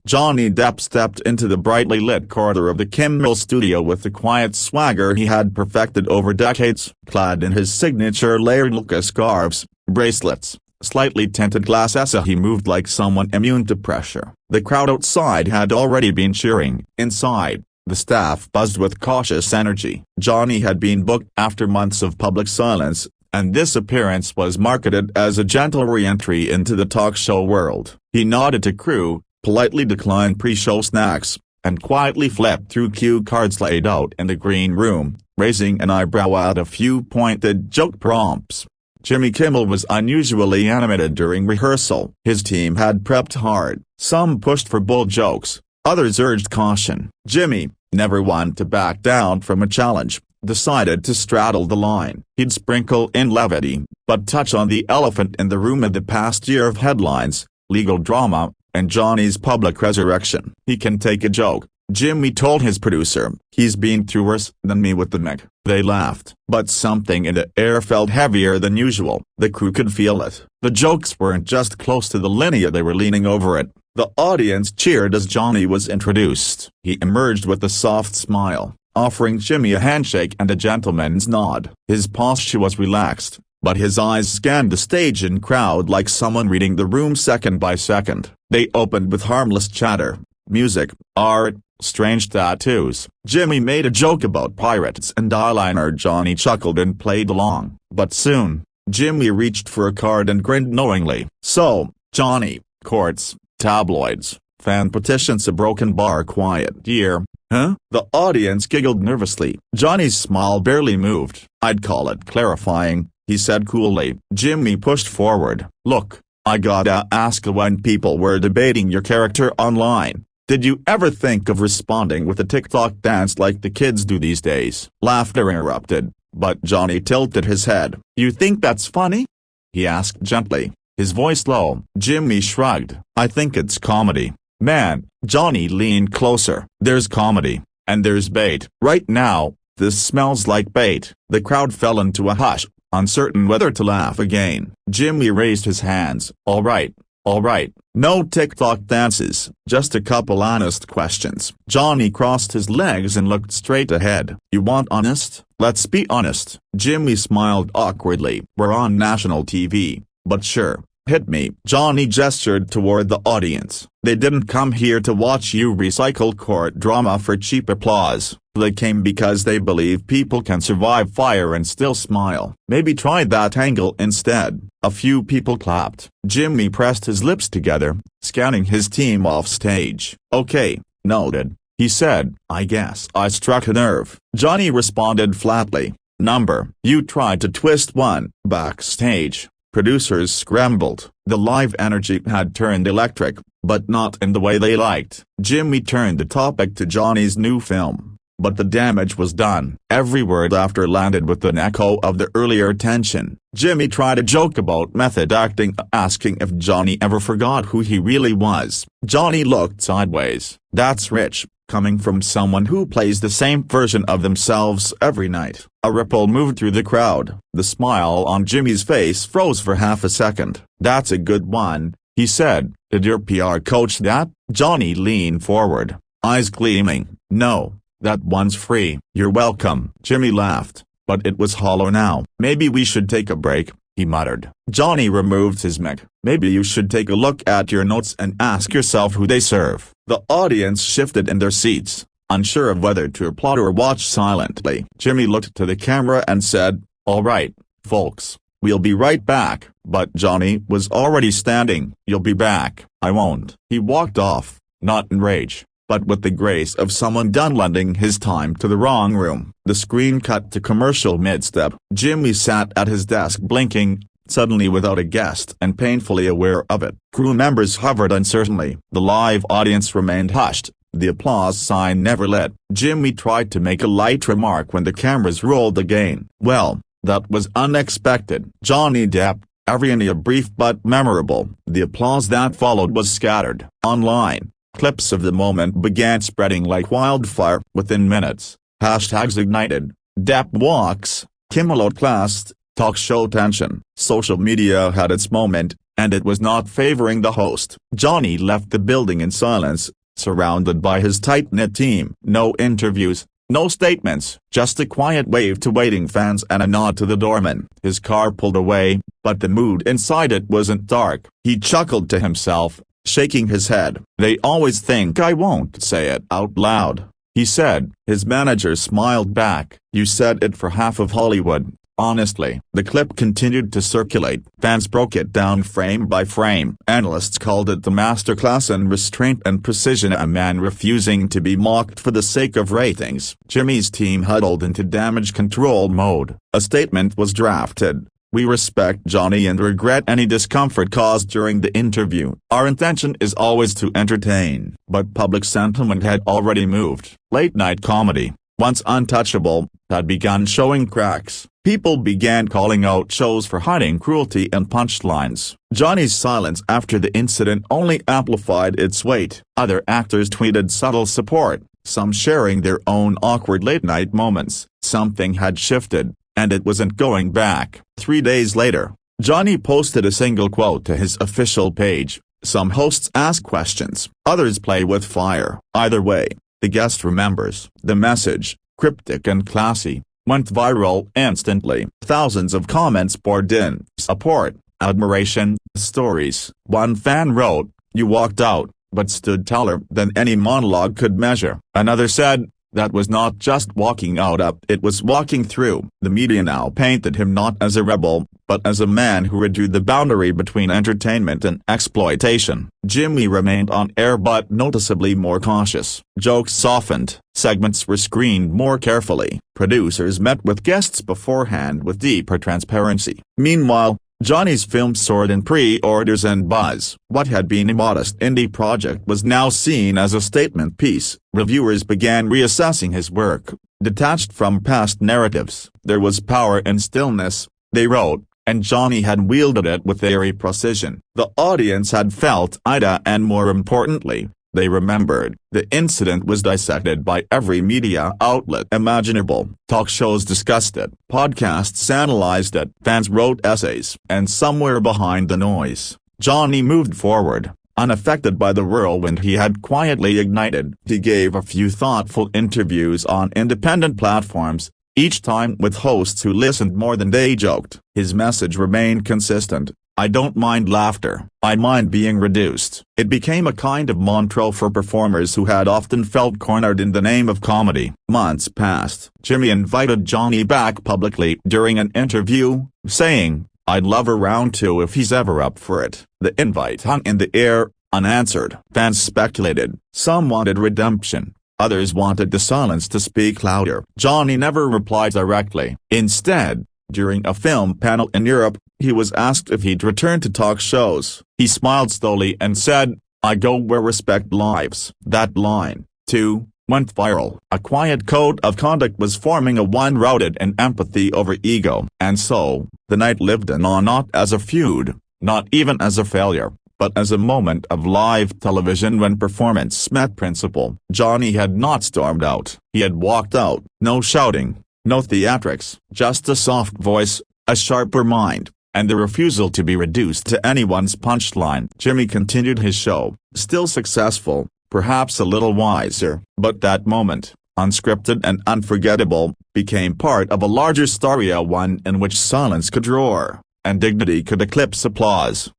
Johnny Depp stepped into the brightly lit corridor of the Kimmel studio with the quiet swagger he had perfected over decades. Clad in his signature layered Lucas scarves, bracelets, slightly tinted glasses, he moved like someone immune to pressure. The crowd outside had already been cheering. Inside, the staff buzzed with cautious energy. Johnny had been booked after months of public silence, and this appearance was marketed as a gentle re-entry into the talk show world. He nodded to crew, politely declined pre-show snacks, and quietly flipped through cue cards laid out in the green room, raising an eyebrow at a few pointed joke prompts. Jimmy Kimmel was unusually animated during rehearsal. His team had prepped hard. Some pushed for bold jokes, others urged caution. Jimmy, never one to back down from a challenge, decided to straddle the line. He'd sprinkle in levity, but touch on the elephant in the room of the past year of headlines, legal drama, and Johnny's public resurrection. He can take a joke, Jimmy told his producer. He's been through worse than me with the mic. They laughed. But something in the air felt heavier than usual. The crew could feel it. The jokes weren't just close to the linea, they were leaning over it. The audience cheered as Johnny was introduced. He emerged with a soft smile, offering Jimmy a handshake and a gentleman's nod. His posture was relaxed, but his eyes scanned the stage and crowd like someone reading the room second by second. They opened with harmless chatter, music, art, strange tattoos. Jimmy made a joke about pirates and eyeliner. Johnny chuckled and played along. But soon, Jimmy reached for a card and grinned knowingly. So, Johnny, courts, tabloids, fan petitions, a broken bar, quiet year, huh? The audience giggled nervously. Johnny's smile barely moved. I'd call it clarifying, he said coolly. Jimmy pushed forward. Look, I gotta ask, when people were debating your character online, did you ever think of responding with a TikTok dance like the kids do these days? Laughter erupted, but Johnny tilted his head. You think that's funny? He asked gently, his voice low. Jimmy shrugged. I think it's comedy. Man, Johnny leaned closer. There's comedy, and there's bait. Right now, this smells like bait. The crowd fell into a hush, uncertain whether to laugh again. Jimmy raised his hands. All right. No TikTok dances, just a couple honest questions. Johnny crossed his legs and looked straight ahead. You want honest? Let's be honest. Jimmy smiled awkwardly. We're on national TV, but sure, hit me. Johnny gestured toward the audience. They didn't come here to watch you recycle court drama for cheap applause. They came because they believe people can survive fire and still smile. Maybe try that angle instead. A few people clapped. Jimmy pressed his lips together, scanning his team off stage. Okay, noted, he said. I guess I struck a nerve. Johnny responded flatly. Number. You tried to twist one. Backstage, producers scrambled. The live energy had turned electric, but not in the way they liked. Jimmy turned the topic to Johnny's new film. But the damage was done. Every word after landed with an echo of the earlier tension. Jimmy tried a joke about method acting, asking if Johnny ever forgot who he really was. Johnny looked sideways. That's rich, coming from someone who plays the same version of themselves every night. A ripple moved through the crowd. The smile on Jimmy's face froze for half a second. That's a good one, he said. Did your PR coach that? Johnny leaned forward, eyes gleaming. No. That one's free. You're welcome. Jimmy laughed, but it was hollow now. Maybe we should take a break, he muttered. Johnny removed his mic. Maybe you should take a look at your notes and ask yourself who they serve. The audience shifted in their seats, unsure of whether to applaud or watch silently. Jimmy looked to the camera and said, all right, folks, we'll be right back. But Johnny was already standing. You'll be back. I won't. He walked off, not in rage, but with the grace of someone done lending his time to the wrong room. The screen cut to commercial mid-step. Jimmy sat at his desk blinking, suddenly without a guest and painfully aware of it. Crew members hovered uncertainly. The live audience remained hushed. The applause sign never lit. Jimmy tried to make a light remark when the cameras rolled again. Well, that was unexpected. Johnny Depp, only brief but memorable. The applause that followed was scattered. Online, clips of the moment began spreading like wildfire. Within minutes, hashtags ignited. Depp walks, Kimmel outclassed, talk show tension. Social media had its moment, and it was not favoring the host. Johnny left the building in silence, surrounded by his tight-knit team. No interviews, no statements, just a quiet wave to waiting fans and a nod to the doorman. His car pulled away, but the mood inside it wasn't dark. He chuckled to himself, shaking his head. "They always think I won't say it out loud," he said. His manager smiled back. "You said it for half of Hollywood, honestly." The clip continued to circulate. Fans broke it down frame by frame. Analysts called it the masterclass in restraint and precision, a man refusing to be mocked for the sake of ratings. Jimmy's team huddled into damage control mode. A statement was drafted. "We respect Johnny and regret any discomfort caused during the interview. Our intention is always to entertain." But public sentiment had already moved. Late-night comedy, once untouchable, had begun showing cracks. People began calling out shows for hiding cruelty and punchlines. Johnny's silence after the incident only amplified its weight. Other actors tweeted subtle support, some sharing their own awkward late-night moments. Something had shifted, and it wasn't going back. 3 days later, Johnny posted a single quote to his official page. Some hosts ask questions, others play with fire. Either way, the guest remembers. The message, cryptic and classy, went viral instantly. Thousands of comments poured in, support, admiration, stories. One fan wrote, "You walked out, but stood taller than any monologue could measure." Another said, "That was not just walking out it was walking through." The media now painted him not as a rebel, but as a man who redrew the boundary between entertainment and exploitation. Jimmy remained on air but noticeably more cautious. Jokes softened, segments were screened more carefully. Producers met with guests beforehand with deeper transparency. Meanwhile, Johnny's film soared in pre-orders and buzz. What had been a modest indie project was now seen as a statement piece. Reviewers began reassessing his work, detached from past narratives. There was power in stillness, they wrote, and Johnny had wielded it with airy precision. The audience had felt Ida, and more importantly, they remembered. The incident was dissected by every media outlet imaginable. Talk shows discussed it, podcasts analyzed it, fans wrote essays. And somewhere behind the noise, Johnny moved forward, unaffected by the whirlwind he had quietly ignited. He gave a few thoughtful interviews on independent platforms, each time with hosts who listened more than they joked. His message remained consistent. "I don't mind laughter, I mind being reduced." It became a kind of mantra for performers who had often felt cornered in the name of comedy. Months passed. Jimmy invited Johnny back publicly during an interview, saying, "I'd love a round two if he's ever up for it." The invite hung in the air, unanswered. Fans speculated. Some wanted redemption. Others wanted the silence to speak louder. Johnny never replied directly. Instead, during a film panel in Europe, he was asked if he'd return to talk shows. He smiled slowly and said, "I go where respect lives." That line, too, went viral. A quiet code of conduct was forming, a one rooted in empathy over ego. And so, the night lived on, not as a feud, not even as a failure, but as a moment of live television when performance met principle. Johnny had not stormed out. He had walked out. No shouting, no theatrics, just a soft voice, a sharper mind, and the refusal to be reduced to anyone's punchline. Jimmy continued his show, still successful, perhaps a little wiser. But that moment, unscripted and unforgettable, became part of a larger story, one in which silence could roar, and dignity could eclipse applause.